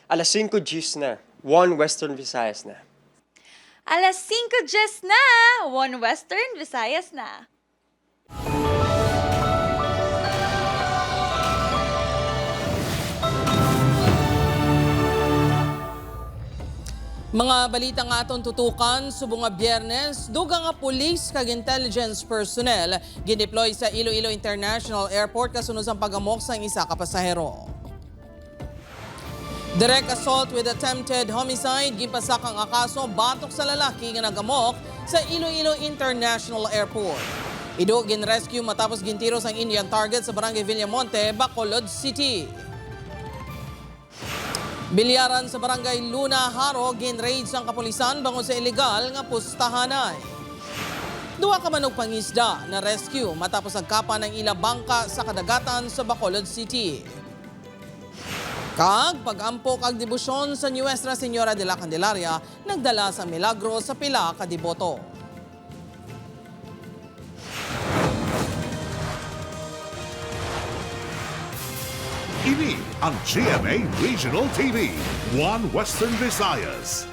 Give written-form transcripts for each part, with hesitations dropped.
Alas 5 Gs na, 1 Western Visayas na. Alas 5 Gs na, 1 Western Visayas na. Mga balita nga atong tutukan, subong nga Biyernes, dugang nga police kag intelligence personnel gindeploy sa Iloilo International Airport kasunod sa pagamok sa isa ka pasahero. Direct assault with attempted homicide, gipasak ang akaso batok sa lalaki nga nagamok sa Iloilo International Airport. Ido ginrescue matapos gintiros ang Indian target sa Barangay Villamonte, Bacolod City. Bilyaran sa Barangay Luna, Haro, ginraid ang kapulisan bangon sa illegal nga pustahanay. Duha ka manok pangisda na rescue matapos agkapan ng ila bangka sa kadagatan sa Bacolod City. Kag pag-ampok ang debosyon sa Nuestra Señora de la Candelaria, nagdala sa milagro sa pila ka deboto. Ini ang GMA Regional TV, One Western Visayas.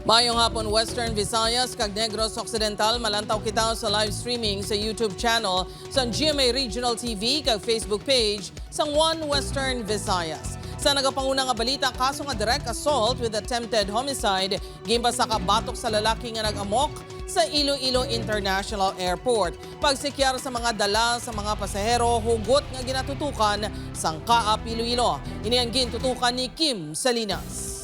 Mayong hapon Western Visayas kag Negros Occidental, malantaw kita sa live streaming sa YouTube channel sa GMA Regional TV kag Facebook page sa One Western Visayas. Sa nagapanguna nga balita, kaso nga direct assault with attempted homicide, gimbasa ka batok sa lalaki nga nagamok sa Iloilo International Airport. Pagsikyar sa mga dala sa mga pasahero, hugot nga ginatutukan sang Kaap Iloilo. Ini ang gintutukan ni Kim Salinas.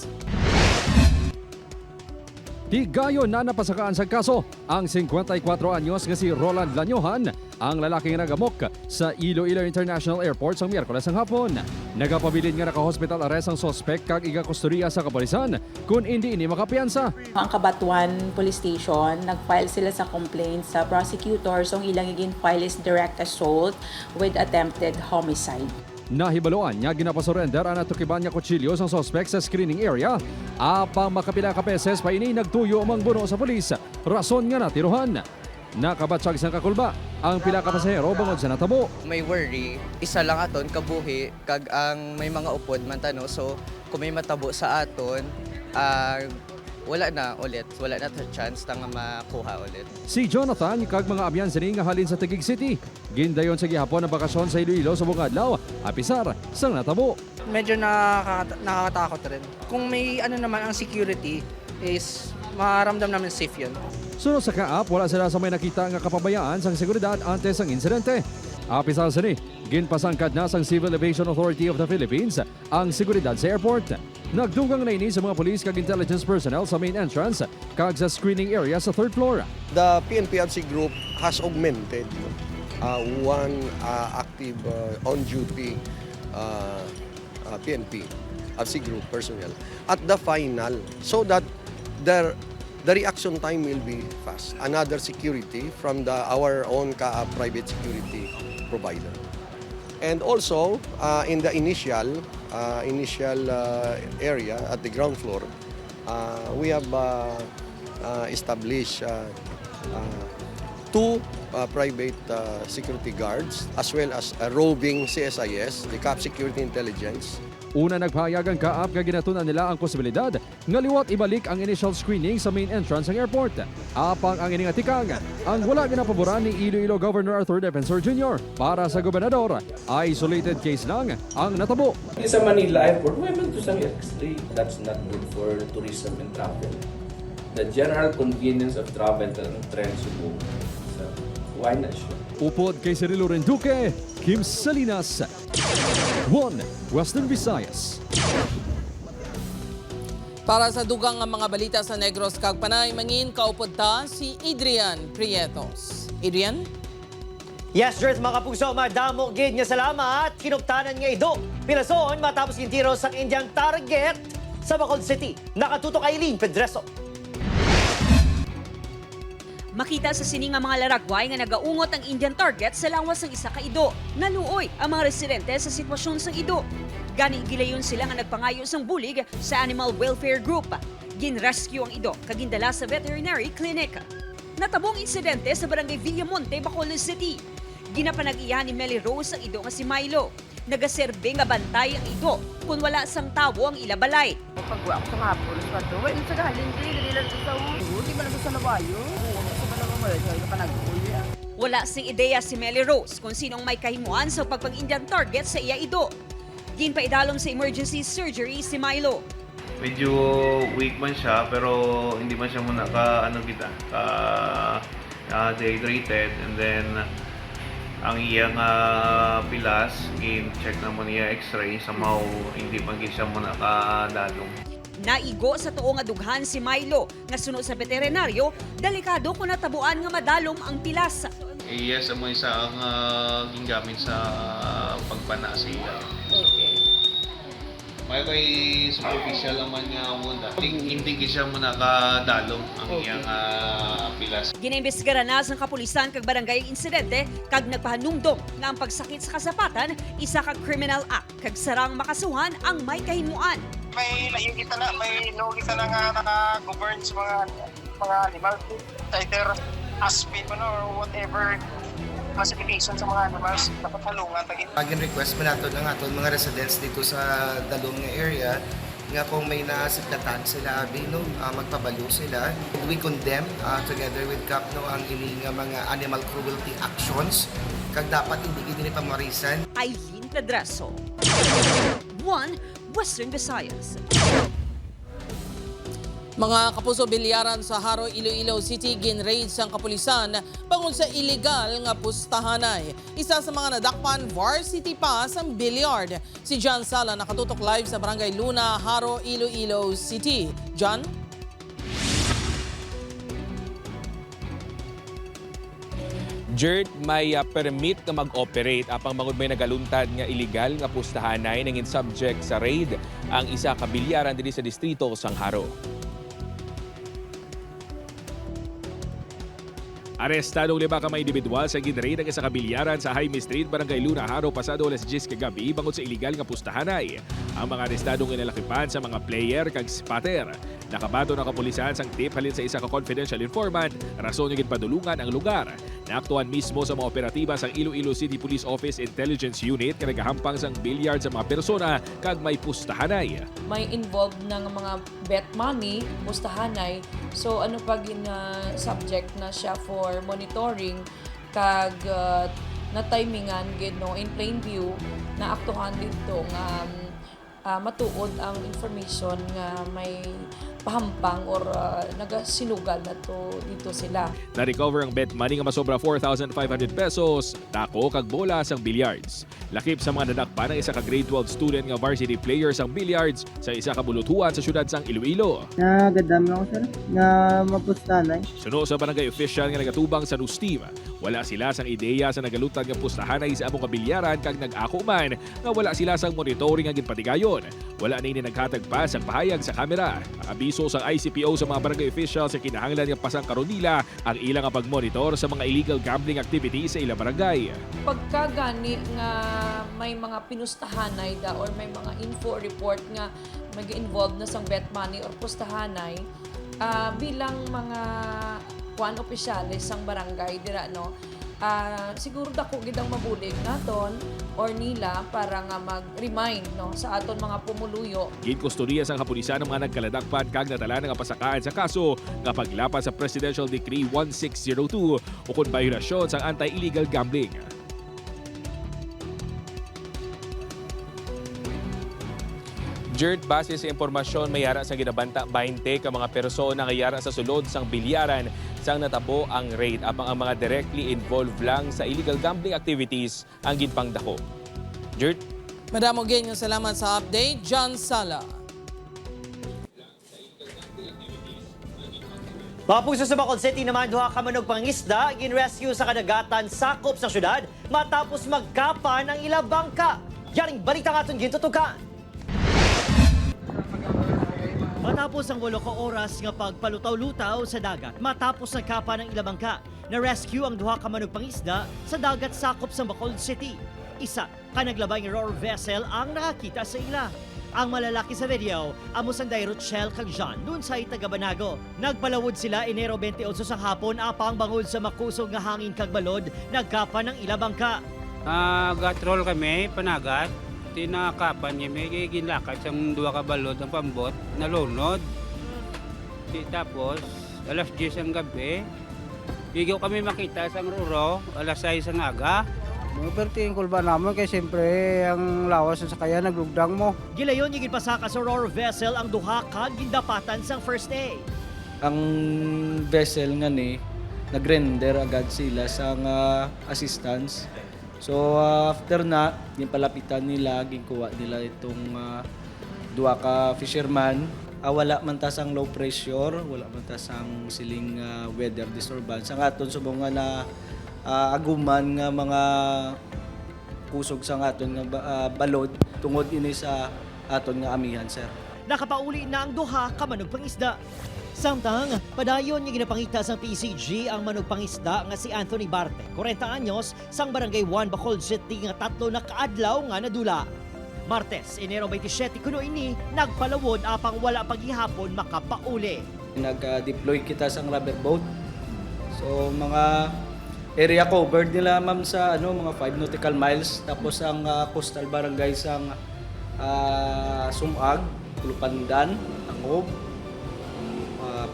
Higayon na napasakaan sa kaso ang 54 anyos nga si Roland Lanyohan, ang lalaking nagamok sa Iloilo International Airport sa Miyerkules ng hapon. Nagapabilin nga naka-hospital arrest ang sospek kag iga-kusturya sa kapulisan kung hindi ini makapiyansa. Ang Cabatuan Police Station, nag-file sila sa complaint sa prosecutor, so ang ilang file is direct assault with attempted homicide. Nahibaloan niya ginapasurrender ang natukiban niya kutsilyo sa sospek sa screening area. Apang makapila ka peses pa ini nagtuyo ang buno sa pulis. Rason nga natiruhan. Nakabatsag sa kakulba ang pila ka pasahero bangod sa natabo. May worry, isa lang aton kabuhi kag ang may mga upod man tano, so kung may matabo sa aton, wala na chance ta nga makuha ulit. Si Jonathan kag mga abyan sini nga halin sa Taguig City. Gindayon sa gihapon ang bakasyon sa Iloilo sa bungadlaw, apisar sa natabo. Medyo nakakatakot rin. Kung may naman ang security is maramdam namin safe yun. Sunod sa Kaap, wala sila sa may nakita nga kapabayaan sa seguridad antes ang insidente. Apisal sini, ginpasangkad na sang Civil Aviation Authority of the Philippines ang seguridad sa airport. Nagdugang na ini sa mga police kag intelligence personnel sa main entrance kag sa screening area sa third floor. The PNP-FC group has augmented one active on-duty PNP-FC group personnel at the final so that the reaction time will be fast. Another security from our own private security provider. And also, in the initial area at the ground floor, we have established two private security guards as well as a roving CSIS, the CAP Security Intelligence. Una nagpahayag ang Kaap nga ginatunan nila ang posibilidad nga liwat ibalik ang initial screening sa main entrance ng airport. Apang ang ining atikang, ang wala ginapaboran ni Iloilo Governor Arthur Defensor Jr. Para sa gobernador, isolated case lang ang natabo. Sa Manila Airport, we went to some extreme. That's not good for tourism and travel. The general convenience of travel and trend Cebu. So, why not sure? Upod kay Cirilo Renduque, Kim Salinas, One Western Visayas. Para sa dugang nga mga balita sa Negros kag Panay, mangin kaupod ta si Adrian Prietos. Adrian? Yes, Jers, mga kapuso, madamo gid nga salamat. Kinuptanan nga ido. Pilason matapos yung tiro sa Indian target sa Bacolod City. Nakatutok Aileen Pedreso. Makita sa sining nga mga laragway nga nagaungot ang Indian target sa lawas ng isa ka ido. Naluoy ang mga residente sa sitwasyon sa ido. Gani gilayon sila nga nagpangayo sang bulig sa Animal Welfare Group. Ginrescue ang ido kag gindala sa veterinary clinic. Natabong insidente sa Barangay Villamonte, Bacolod City. Ginapanag-iyahan ni Melly Rose ang ido nga si Milo. Nagaserbe nga bantay ang ido kung wala sang tawo ang ilabalay. Pagwa ako sa hapon, pato, wala sa galing, dili lang sa ulo, di man sa labayo. Sa balawang wala, sa panag-uuli. Wala sing ideya si Melly Rose kung sinong may kahimuan sa pagpang-Indian target sa iya ido. Ginpaidalom sa emergency surgery si Milo. Medyo weak man siya pero hindi man siya muna dehydrated, and then ang iyang pilas check na mo niya x-ray somehow hindi man gid siya muna kadalong. Naigo sa tuo nga dughan si Milo nga sunod sa veterinaryo, delikado kung natabuan nga madalom ang pilas. Yes, amo isa ang gingamit sa pagpana siya. May kay superficial naman nga wala. Hindi siya muna kadalom ang iyang pilas. Ginaimbestigaran na sa kapulisan kag barangay ang insidente kag nagpahanumdom nga ang pagsakit sa kasapatan isa kag criminal act kag sarang makasuhan ang may kahimuan. May lahigita na, may logisa na nga naka-govern sa mga animal. Either aspin or whatever classification sa mga animals, dapat halungan. Pagin request mo nato ng aton mga residents dito sa dalong nga area nga kung may nasiklatan sila abino, magpabalo sila. We condemn together with CAPNO ang ini nga mga animal cruelty actions kag dapat hindi gini pamarisan. Aileen Pedraso, 1 Western Visayas. Mga kapuso, bilyaran sa Haro, Iloilo City, ginraid sang kapulisan bangod sa illegal nga pustahanay. Isa sa mga nadakpan, varsity pass ang bilyard. Si John Sala nakatutok live sa Barangay Luna, Haro, Iloilo City. John? Jert, may permit na mag-operate apang mangod may nagaluntad nga illegal nga pustahanay nangin subject sa raid ang isa ka bilyaran diri sa distrito sang Haro. Arestadong 5 ka mga individual sa ginraid ang isa ka bilyaran sa Jaime Street, Barangay Luna, Haro, pasado alas 10 kagabi bangod sa illegal nga pustahanay. Ang mga arestadong inalakipan sa mga player kag spotter. Nakabato na kapulisan sang tip halin sa isa ka confidential informant, rason yung ginpadulungan ang lugar. Naaktuhan mismo sa mga operatiba sang Iloilo City Police Office Intelligence Unit na nagahampang sang bilyard sa mga persona kag may pustahanay. May involved ng mga bet money, pustahanay. So ano pag subject na siya for monitoring kag na timingan gid no in plain view na aktuhan dito nga matuod ang information nga may pahampang or nagasinugal na to dito sila. Na-recover ang bet money nga masobra 4,500 pesos, tako kag bola sang billiards. Lakip sa mga nadakpan ng isa ka grade 12 student nga varsity player sang billiards sa isa ka bulutuan sa syudad sang Iloilo. Nagadami ako sir, nga mapustanay. Suno sa barangay official nga nagatubang sa Nustim, wala sila sang ideya sa nagalutad nga pustahanay sa among kabilyaran kag nag-ako man nga wala sila sang monitoring nga ginpatigayon. Wala na ini naghatag pa sang pahayag sa kamera. Abiso sa ICPO sa mga barangay officials sa kinahanglan nga pasang karon nila ang ilang pagmonitor sa mga illegal gambling activities sa ilang barangay. Pagka gani nga may mga pinustahanay da or may mga info report nga mag-involve na sang bet money or pustahanay, bilang mga kuan opisyalis sang barangay dira no, siguro dako gid ang mabulig naton or nila para nga mag-remind no sa aton mga pumuluyo. Ginkustodiya sang kapulisan ang mga nagkaladakpan kag natala nga pasakaan sa kaso nga paglapas sa Presidential Decree 1602 ukon bayulasyon sang anti-illegal gambling. Jert, base sa impormasyon, may yara sa ginabanta 20 ka mga persona nga yara sa sulod sang bilyaran sang natabo ang raid apang ang mga directly involved lang sa illegal gambling activities ang ginpangdako. Jert? Madamo ganyan, salamat sa update. John Sala. Mga puso sa Bacolod City naman, duha ka manog pangisda ginrescue sa kadagatan sakop sa syudad matapos magkapa ng ilang bangka. Yaring balita nga itong gintutukan. Matapos ang 8 ka oras nga pagpalutaw-lutaw sa dagat, matapos nagkapa ng ilang bangka, na-rescue ang duha ka manog pangisda sa dagat sakop sa Bacolod City. Isa ka naglabay ng ROR vessel ang nakakita sa ila. Ang malalaki sa video, amo Sanday Rochelle kag Jean, dun sa Itagabanago. Nagpalawod sila Enero 28 sa hapon apang bangod sa makusog nga hangin kag balod, nagkapa ng ilabangka. Gatrol kami, panagat. Tinakapan niya, may ginlakad sa duwa ka balod ang pambot, nalunod. Tapos, alas 10 ang gabi, bigyan kami makita sa Ruro, alas 6 ang aga. Perting kulba naman kay siyempre ang lawas sa kaya naglugdang mo. Gilayon yung ginpasaka sa RORO vessel ang duha kag gindapatan sang first aid. Ang vessel nga ni nagrender agad sila sa assistance. So after na, yung palapitan nila, ginkuha nila itong duha ka fisherman. Wala man ta sang low pressure, wala man ta sang siling weather disturbance. Ang aton subong nga na aguman nga mga kusog sa aton nga balod tungod ini sa aton nga amihan, sir. Nakapauli na ang duha ka manugpangisda. Samtang, padayon nga ginapangita sa PCG ang manugpangisda nga si Anthony Barte, 40 anyos, sang Barangay 1, Bacolod City nga tatlo na kaadlaw nga nadula. Martes, Enero 27, kuno ini, nagpalawod apang wala paghihapon makapauli. Nag-deploy kita sang rubber boat. So mga area covered nila ma'am sa mga 5 nautical miles, tapos ang coastal barangay sang Sumag, Lupandan, Angob,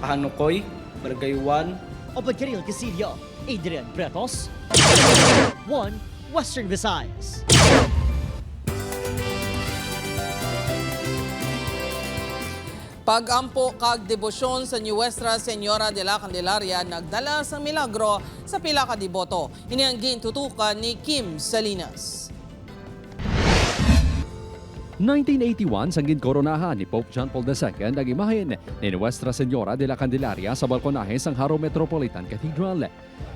Pahanukoy, Barangay 1. Opad Karil Casillo, Adrian Bretos, 1 Western Visayas. Pagampo kag debosyon sa Nuestra Señora de la Candelaria nagdala sa milagro sa pila ka deboto. Ini ang gintutukan ni Kim Salinas. 1981 sang ginkoronahan ni Pope John Paul II ang imahen ni Nuestra Señora de la Candelaria sa balkonahe sang Haro Metropolitan Cathedral.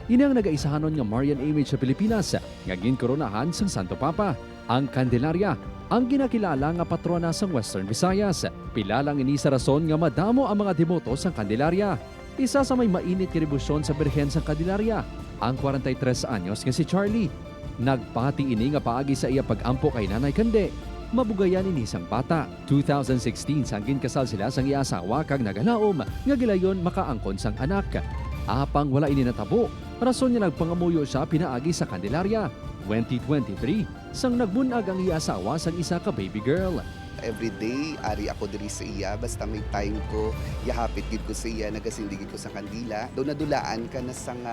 Ini ang nagaisahanon nga Marian image sa Pilipinas nga ginkoronahan sang Santo Papa. Ang Candelaria ang ginakilala nga patrona sang Western Visayas. Pila lang ini sa rason nga madamo ang mga demoto sang Candelaria. Isa sa may mainit kiribusyon sa Birhen sang Candelaria, ang 43 anyos nga si Charlie. Nagpati ini nga paagi sa iya pagampo kay Nanay Kande. Mabugayan ini sang bata. 2016 sang ginkasal sila sang iya asawa kag nagalaom nga gilayon makaangkon sang anak. Apang wala ini natabo, rason niya nagpangamuyo siya pinaagi sa Candelaria. 2023, sang nagbunag ang iya asawa sang isa ka baby girl. Every day, ari ako diri sa iya. Basta may time ko, yahapit gid ko sa iya, nagasindigid ko sa kandila. Doon nadulaan ka na sang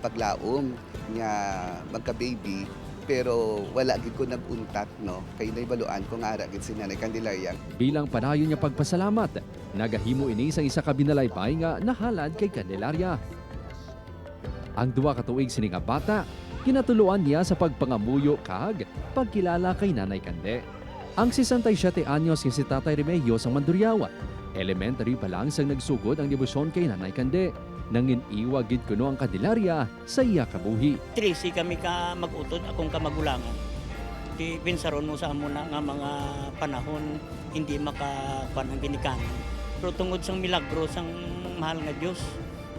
paglaom nga magka-baby. Pero wala gid ko nag-untat, no? Kay naibaluan ko nga ara gid si Nanay Candelaria. Bilang padayon niya pagpasalamat, nagahimo ini sang isa ka binalaybay nga nahalad kay Candelaria. Ang duwa ka tuig sini nga bata, kinatuluan niya sa pagpangamuyo kag pagkilala kay Nanay Kande. Ang 67 anyos nga si Tatay Remigio sa Mandurriawa, elementary pa lang sang nagsugod ang debosyon kay Nanay Kande. Nangin iwagid kuno ang Candelaria sa iya kabuhi. 13 kami ka mag-utod, akong kamagulangan. Di pinsaron mo sa amuna nga mga panahon hindi makapan ang ginikanan. Pero tungod sang milagro sang mahal nga Dios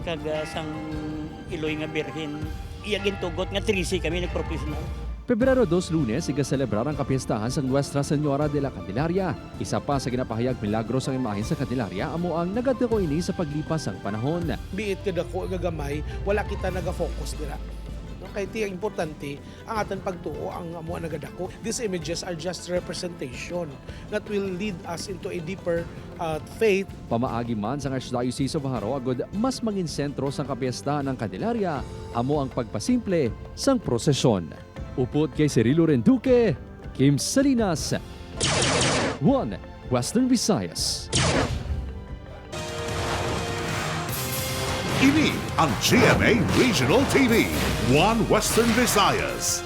kag sang Iloy nga Birhen, iya gintugot nga 13 kami nagprofessional. Pebrero 2 Lunes, iga-celebrar ang kapiestahan sa Nuestra Señora de la Candelaria. Isa pa sa ginapahayag milagros ang imahen sa Candelaria amo ang nagadako ini sa paglipas ang panahon. Biit kada ko gagamay, wala kita naga-focus dira. Kaya tiya importante ang ating pagtuo ang amo nagadako. These images are just representation that will lead us into a deeper faith. Pamaagi man sa Archdiocese of Haro agud mas mangin sentro sang kapiestahan ng Candelaria amo ang pagpasimple sang prosesyon. Upod kay Cirilo Renduque, Kim Salinas, 1 Western Visayas. Ini ang GMA Regional TV, 1 Western Visayas.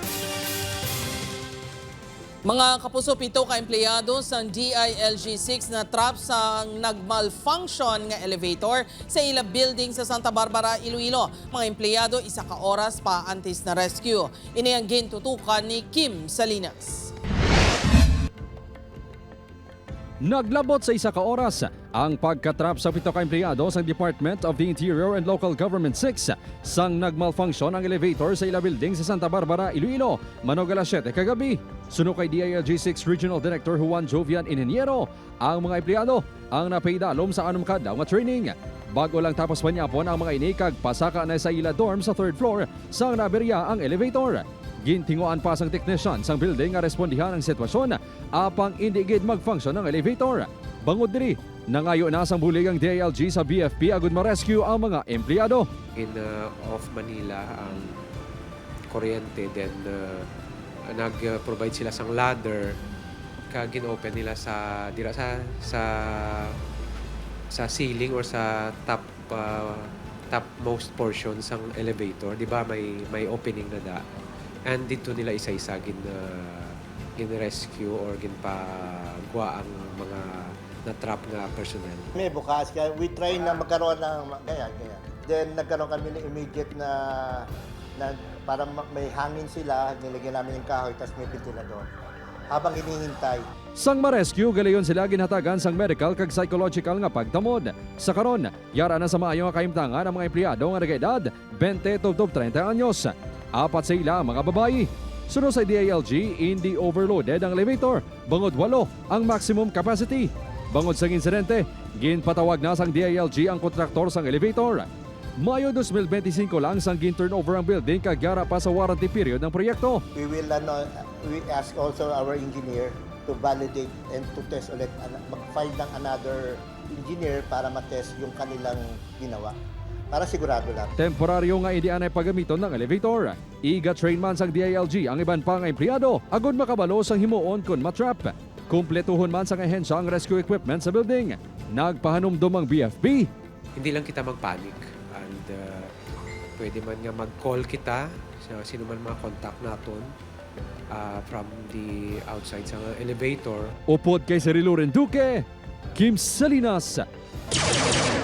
Mga kapuso, 7 ka empleyado sa DILG-6 na trap sa nagmalfunction nga elevator sa ila building sa Santa Barbara, Iloilo. Mga empleyado, 1 ka oras pa antes na rescue. Ini ang gintutukan ni Kim Salinas. Naglabot sa 1 ka oras ang pagkatrap sa 7 ka empleyado sa Department of the Interior and Local Government 6 sang nagmalfunction ang elevator sa ila building sa Santa Barbara, Iloilo, manog alas 7 kagabi. Suno kay DILG 6 Regional Director Juan Jovian Ineniero, ang mga empleyado ang napaidalom sa 6 kadlaw nga training. Bago lang tapos panyapon ang mga ini kag pasaka na sa ila dorm sa 3rd floor sang naberya ang elevator. Gintinguan pa sang technician sang building nga respondihan ang sitwasyon apang hindi gid mag-function ang elevator. Bangod diri, nangayo na sang bulig ang DILG sa BFP agud ma-rescue ang mga empleyado. In off Manila ang kuryente, then nag-provide sila sang ladder kag gin-open nila sa dira sa ceiling or sa topmost portion sang elevator, di ba may opening na da. And dito nila isa-isa gin-rescue or ginpagwa ang mga na-trap nga personnel. May bukas, kaya we try na magkaroon ng kaya. Then nagkaroon kami ng immediate na para may hangin sila, nilagyan namin yung kahoy, tapos may ventilador. Habang hinihintay. Sang ma-rescue, galayon sila ginhatagan sang medical kag psychological nga pagtamod. Sa karon, yara na sa maayo nga kaimtangan ang mga empleyado nga nag-edad 20 to 30 anyos. 4 sa ila mga babae. Sunod sa DILG, hindi overloaded ang elevator. Bangod 8 ang maximum capacity. Bangod sa insidente, ginpatawag na sang DILG ang kontraktor sang elevator. Mayo 2025 lang sang gin-turnover ang building kag yara pa sa warranty period ng proyekto. We ask also our engineer to validate and to test ulit. Mag-file ng another engineer para matest yung kanilang ginawa. Para sigurado lang. Temporaryo nga hindi anay pagamiton ng elevator. Iga-train man sang DILG ang iban pang empleyado agud makabalo sang himuon kun matrap. Kumpletuhon man sang ahensya ang rescue equipment sa building. Nagpahanumdum ang BFP. Hindi lang kita magpanik and pwede man nga mag-call kita sa sino man mga contact naton from the outside sa elevator. Upod kay Cirilo Renduque, Kim Salinas,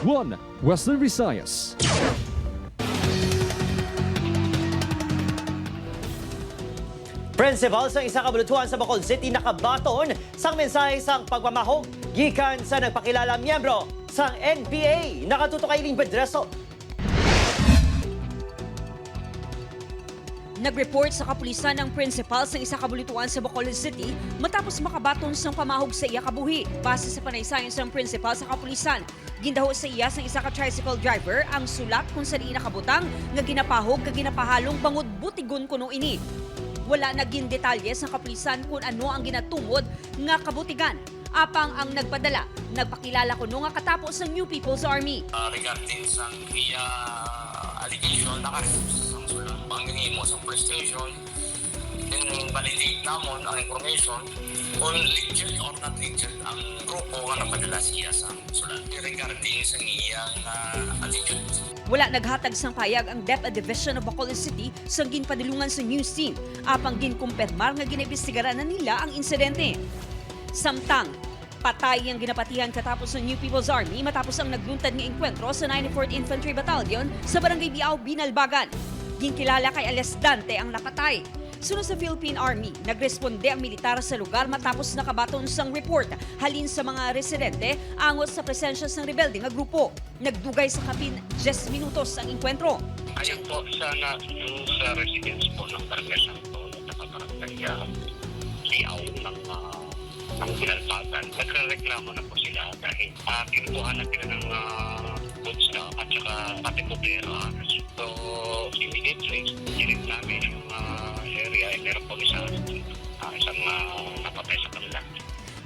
1 Western Visayas. Principal sa isa kabulutuhan sa Bacolod City nakabaton sang mensahe sang pagmamahog gikan sa nagpakilala miyembro sang NPA. Nakatutok kay Ling Pedreso. Nag-report sa kapulisan ng principal sa isa kabulutuan sa Bacolod City matapos makabaton sang pamahog sa iya kabuhi. Base sa panaysayon sa principal sa kapulisan, gindaho sa iya sang isa ka tricycle driver ang sulat kung saan nakabutang nga ginapahog kag ginapahalong bangod butigon kuno ini. Wala naging detalye sa kapulisan kung ano ang ginatungod nga kabutigan. Apang ang nagpadala, nagpakilala kuno nga katapos sa New People's Army. Regarding sa iya allegation, nakaresus ang sulat. Pangingin mo sa police station, then validate namon ang information kung legit or not legit ang grupo nga napadala siya sa sulat. Regarding sa iyang allegation. Wala naghatag sang payag ang DepEd Division of Bacolod City sa ginpadulungan sa news team. Apang ginkumpirmar nga ginaimbestigaran na nila ang insidente. Samtang, patay ang ginapatihan katapos ng New People's Army matapos ang nagluntad nga engkwentro sa 94th Infantry Battalion sa Barangay Biao, Binalbagan. Ginkilala kay Ales Dante ang napatay. Sunod sa Philippine Army, nagresponde ang militar sa lugar matapos nakabaton sang report halin sa mga residente angot sa presensya ng rebelde nga grupo. Nagdugay sa kapin 10 minutos ang enkwentro. Ayon po sa residence po ng Barangay Santo at Barangay Biao ng Binalbagan. Nagre-reklamo na po sila dahil kinukuha na sila ng goods na at saka pati po pera. So, immediately, direct namin yung area ay meron po isang napatay sa kanila.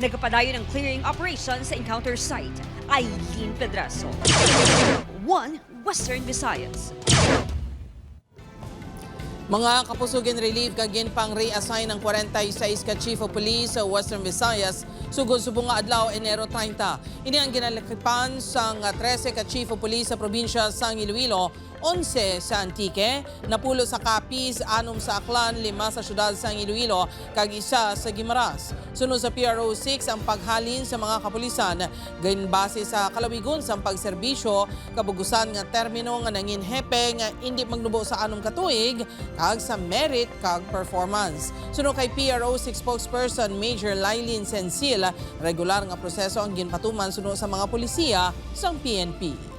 Nagpapadayo ng clearing operation sa encounter site. Aileen Pedraso, 1 Western Visayas. Mga kapusugin relief kagin pang reassign ng 46 ka Chief of Police sa Western Visayas sugod subong nga adlaw Enero 30. Ini ang ginalakipan sang 13 ka Chief of Police sa probinsya sang Iloilo 11 sa Antique, napulo sa Capiz, 6 sa Aklan, 5 sa syudad sa Iloilo, kag 1 sa Guimaras. Sunod sa PRO 6 ang paghalin sa mga kapulisan, gayon base sa kalawigon sa pagserbisyo, kabugusan nga termino nga nangin hepe nga hindi magnubo sa 6 katuig, kag sa merit kag performance. Sunod kay PRO 6 spokesperson Major Lailin Sensil, regular nga proseso ang ginpatuman sunod sa mga pulisiya sa PNP.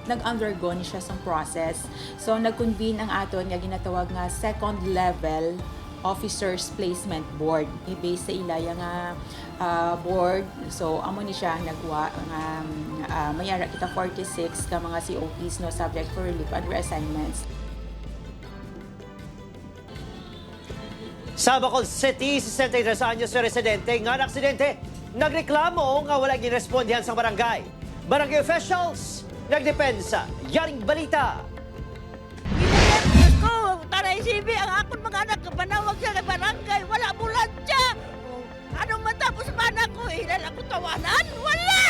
Nag-undergo ni siya sa process. So, nag-convene ang aton nga ginatawag nga second level Officers Placement Board. I-base sa ilaya nga board. So, amo ni siya nagwa nga mayara kita 46 ka mga COPs no subject for relief and reassignments. Sa Bacolod City, 63 anyos na residente nga aksidente. Nagreklamo nga wala girespondihan sa barangay. Barangay officials nagdepensa. Yaring balita. Ko, taray sibi ang akon mga anak kapanawag siya ng barangay. Wala ambulansya. Anong matapos pa anak ko? Ilan ako tawanan? Wala!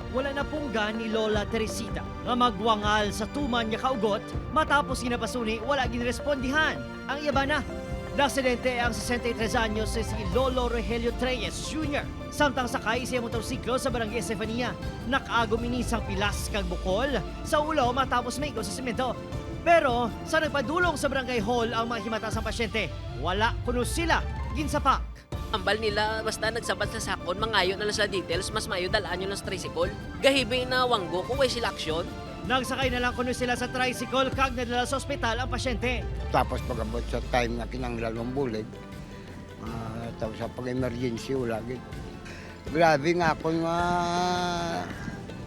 Wala na pungga ni Lola Teresita nga magwangal sa tuman niya kaugot matapos ginapasuni wala ginrespondihan. Ang iba na. Naksidente ang 63 anyos si Lolo Rogelio Treyes Jr. Samtang sakay siya motorsiklo sa barangay Estefania. Nakagom inisang pilas kag bukol sa ulo matapos maigo sa semento. Pero sa nagpadulong sa barangay hall ang mga himata sa pasyente, wala kuno sila ginsapak. Ambal nila basta nagsabat sa sakon, mangayo na lang sa details, mas mayo dalaan nyo ng tricycle. Gahibi na wanggo kung way sila aksyon. Nagsakay na lang kuno sila sa tricycle kag nadala sa ospital ang pasyente. Tapos pagabot sa time na kinanglan ng bulig, tapos sa pag-emergency wala gid. Grabe nga ako nga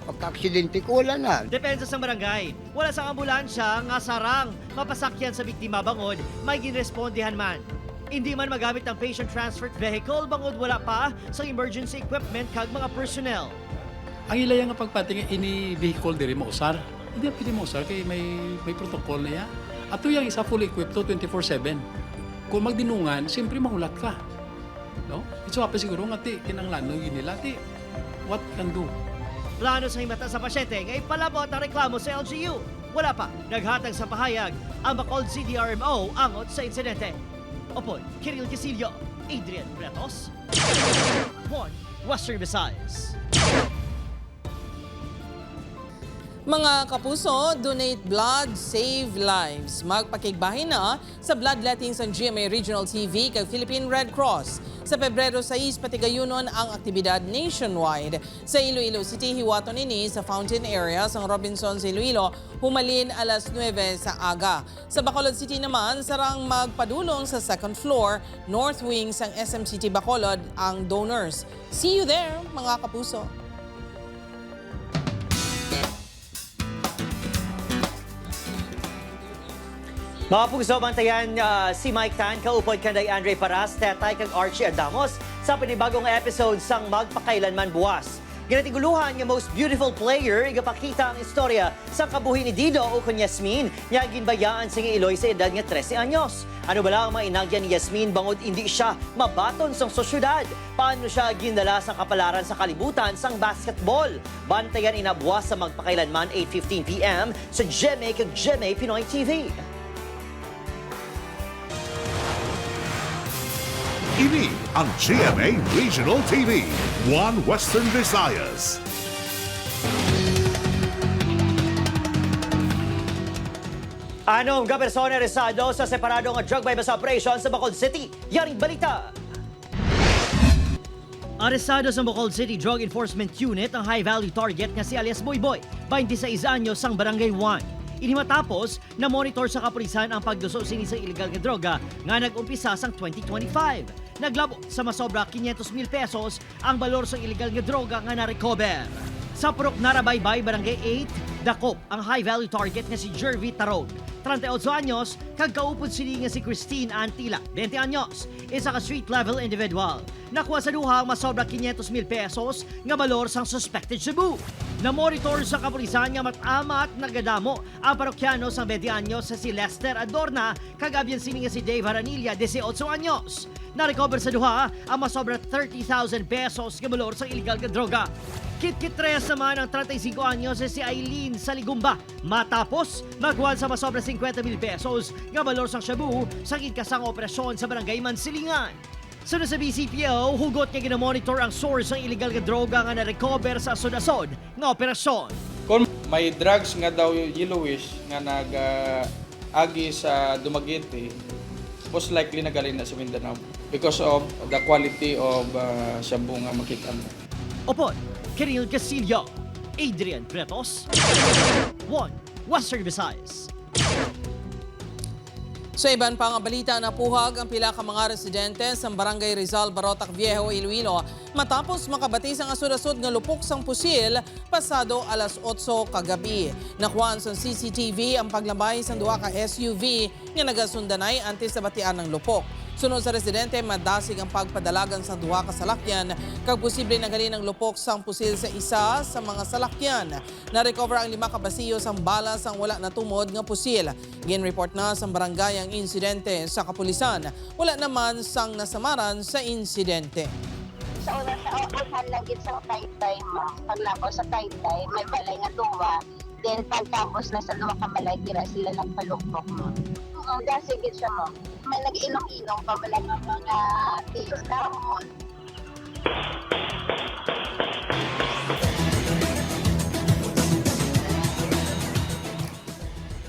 pagka-aksidente ko wala na. Depensa sa barangay, wala sa ambulansya nga sarang mapasakyan sa biktima bangod may ginrespondihan man. Hindi man magamit ang patient transport vehicle bangod wala pa sa emergency equipment kag mga personnel. Ang ilaya nga pagpating ini vehicle diri mausar. Hindi pwede mausar kay may protocol na ya. Ato yang isa fully equipped to 24/7. Kung magdinungan, siyempre mahulat ka. No? Ito apa siguro nga ti kinanglanon nila ti what can do. Plano sa himata sa pasyente nga ipalabot ang reklamo sa LGU. Wala pa naghatag sa pahayag ang Bacolod CDRMO angot sa insidente. Opon, Kiril Casillo, Adrian Bretos, One Western Visayas. Mga kapuso, donate blood, save lives. Magpakigbahin na sa bloodletting sa GMA Regional TV kay Philippine Red Cross. Sa Pebrero 6, patigayunon ang aktibidad nationwide. Sa Iloilo City, hiwaton ini sa fountain area sa Robinson sa Iloilo, humalin alas 9 sa aga. Sa Bacolod City naman, sarang magpadulong sa second floor, north wing sang SM City Bacolod ang donors. See you there, mga kapuso. Mga puso, bantayan si Mike Tan, kaupod kanday Andre Paras, Tetay kag Archie Adamos sa panibagong episode sang Magpakailanman Buwas. Ginatiguluhan nga most beautiful player, igapakita ang istorya sa kabuhi ni Dido o kung Yasmin, niya ginbayaan sa Iloy sa edad nga 13 anyos. Ano bala ang mainagyan ni Yasmin bangod hindi siya mabaton sang sosyudad? Paano siya gindala sa kapalaran sa kalibutan sang basketball? Bantayan inabuwas sa Magpakailanman 8:15 p.m. sa GMA kag GMA Pinoy TV. Ini ang GMA Regional TV, One Western Visayas. Anong persona aresado sa separadong drug bypass operation sa Bacolod City? Yaring balita! Aresado sa Bacolod City Drug Enforcement Unit ang high-value target nga si alias Boyboy, 26 anyos sang Barangay 1. Ini matapos na monitor sa kapulisan ang pagduso sini sa illegal nga droga nga nag-umpisa sang 2025. Naglabo sa masobra 500,000 pesos ang balor sa illegal nga droga nga na-recover. Sa Purok Narabaybay, Barangay 8, dakop ang high-value target nga si Jervy Tarog, 38 anyos, kag kaupod sini nga si Christine Antila, 20 anyos, isa ka street-level individual. Nakuha sa duha ang masobra 500,000 pesos nga balor sang suspected Cebu. Na-monitor sa kapulisan nga matamat nagadamo ang parokyano sang 20 anyos sa si Lester Adorna, kag abyan sini nga si Dave Haranilla, 18 anyos. Na-recover sa duha ang masobra 30,000 pesos nga balor sa illegal nga droga. Kit-kit tres naman ang 35 anyos si Eileen King sa Ligumba matapos magwal sa masobra 50,000 pesos nga balor sang shabu sa gidkasang operasyon sa barangay Mansilingan. Sunod sa BCPO, hugot nga ginamonitor ang source ng illegal nga droga nga na-recover sa asod-asod nga operasyon. Kung may drugs nga daw yellowish nga nag-agi sa Dumaguete, most likely nagaling na sa Mindanao because of the quality of shabu nga makita mo. Opon, Kiril Castillo, Adrian Pretos, 1 Western Visayas. Sa iban pang balita, napuhag ang pila ka mga residente sa Barangay Rizal, Barotac Viejo, Iloilo matapos makabatis ang asod-asod nga lupok sang pusil pasado alas 8 kagabi. Nakuhaan sa CCTV ang paglambay sa duha ka SUV nga nagasundanay antes sa batian ng lupok. Sunod sa residente, madasig ang pagpadalagan sa duha ka salakyan kag posible nagali ng lupok sang pusil sa isa sa mga salakyan. Na-recover ang 5 ka basiyo sang bala sang wala natumod nga pusil. Gin-report na sa barangay ang insidente sa kapulisan. Wala naman sang nasamaran sa insidente. Sa una sa upuhan lang gid sa Taytay, paglako sa Taytay, may balay nga duwa. Then pagtapos na sa duwa ka balay, tira sila nagpalukpok mo. Sige siya mo. May nag-ilong-ilong pa wala ng mga tios kahon.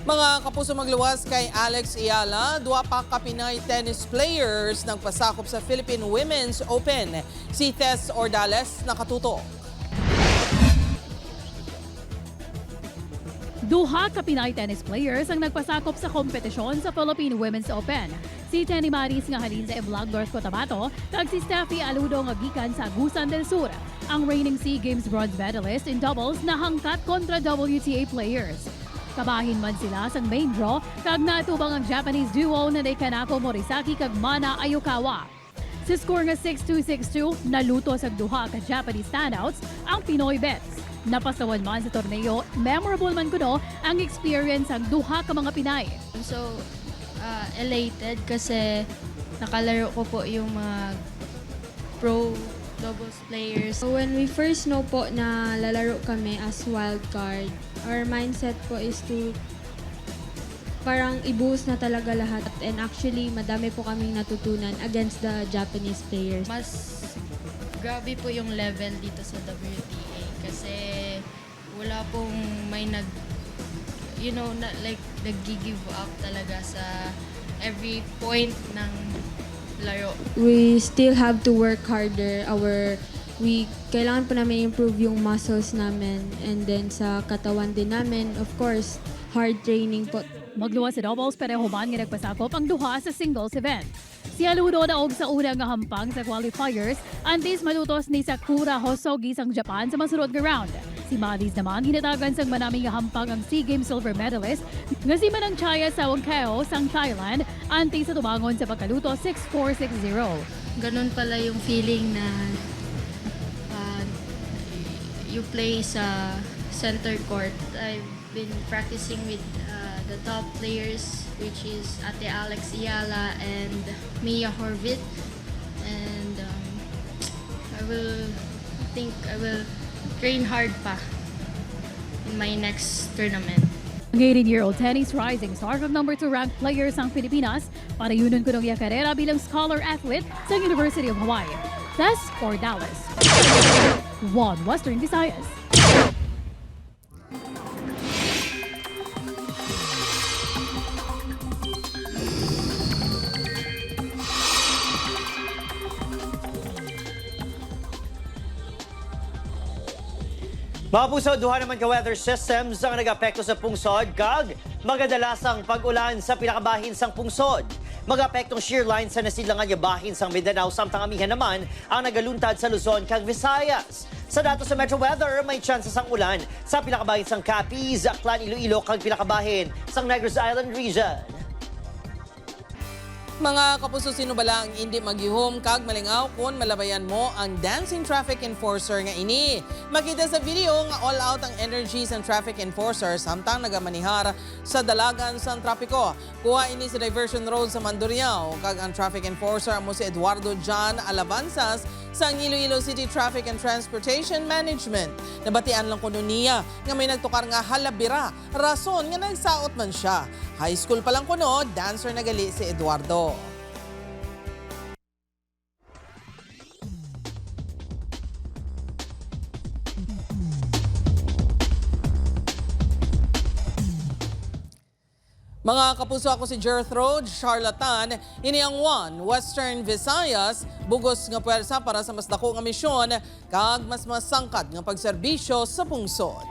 Mga kapuso, magluwas kay Alex Ayala, duwa pa ka Pinay tennis players nagpasakop sa Philippine Women's Open. Si Tess Ordales nakatuto. Duha ka Pinay tennis players ang nagpasakop sa kompetisyon sa Philippine Women's Open. Si Tenny Maris nga halin sa Evlag, North Cotabato, kag si Steffi Aludo nga gikan sa Agusan del Sur. Ang reigning SEA Games bronze medalist in doubles nahangkat kontra WTA players. Kabahin man sila sa main draw, kag natubang ang Japanese duo na Kanako Morisaki kag Mana Ayukawa. Sa score nga 6-2, 6-2, naluto sa duha ka Japanese standouts ang Pinoy Bets. Napasawan man sa torneo, memorable man kuno ang experience ang duha ka mga Pinay. I'm so elated kasi nakalaro ko po yung mga pro doubles players. So when we first know po na lalaro kami as wild card, our mindset po is to parang i-boost na talaga lahat. And actually, madami po kaming natutunan against the Japanese players. Mas grabe po yung level dito sa WTA kasi wala pong may nag-give up talaga sa every point ng laro. We still have to work harder. Kailangan po namin improve yung muscles namin, and then sa katawan din namin, of course, hard training po. Magluwas sa doubles pero human nga nagpasakop ang duha sa singles event. Si Aludo naog sa unang nga hampang sa qualifiers, antes malutos ni Sakura Hosogi sang Japan sa masunod nga round. Si Madis naman hinatagan sang manaming nga hampang ang SEA Games silver medalist nga si Manang Chaya sa Wangkeo sang Thailand, antes sa tumangon sa pagkaluto 6-4, 6-0. Ganun pala yung feeling na you play sa center court. I've been practicing with the top players, which is Ate Alex Ayala and Mia Horvit, and I will train hard pa in my next tournament. Ang 18-year-old tennis rising star kag number 2 ranked player sang Pilipinas para yunon ko ng karera bilang scholar athlete sa University of Hawaii. Tess Ordales, 1 Western Visayas. Mga puso, duha naman ka weather systems ang nag-apekto sa pungsod kag magadalasang pag-ulan sa pinakabahin sang pungsod. Mag-apektong shear line sa nasilangan nga bahin sang Mindanao samtang amihan naman ang nagaluntad sa Luzon kag Visayas. Sa datos sa Metro Weather, may chance sang ulan sa pinakabahin sang Capiz, Aklan, Iloilo kag pinakabahin sang Negros Island region. Mga kapuso, sino bala ang hindi maghihom kag malingaw kung malabayan mo ang dancing traffic enforcer nga ini. Makita sa video nga all out ang energies ang traffic enforcer samtang nagamanihar sa dalagan sa trapiko. Kuha ini sa diversion road sa Mandurriao kag ang traffic enforcer mo si Eduardo John Alabanzas sa Iloilo City Traffic and Transportation Management. Nabatian lang kuno niya nga may nagtukar nga halabira, rason nga nagsaot man siya. High school pa lang kuno, dancer na gali si Eduardo. Mga kapuso, ako si Gertrude Charlatan. Ini ang One Western Visayas, bugos nga puwersa para sa mas dako nga misyon kag mas masangkad nga pagserbisyo sa pungsod.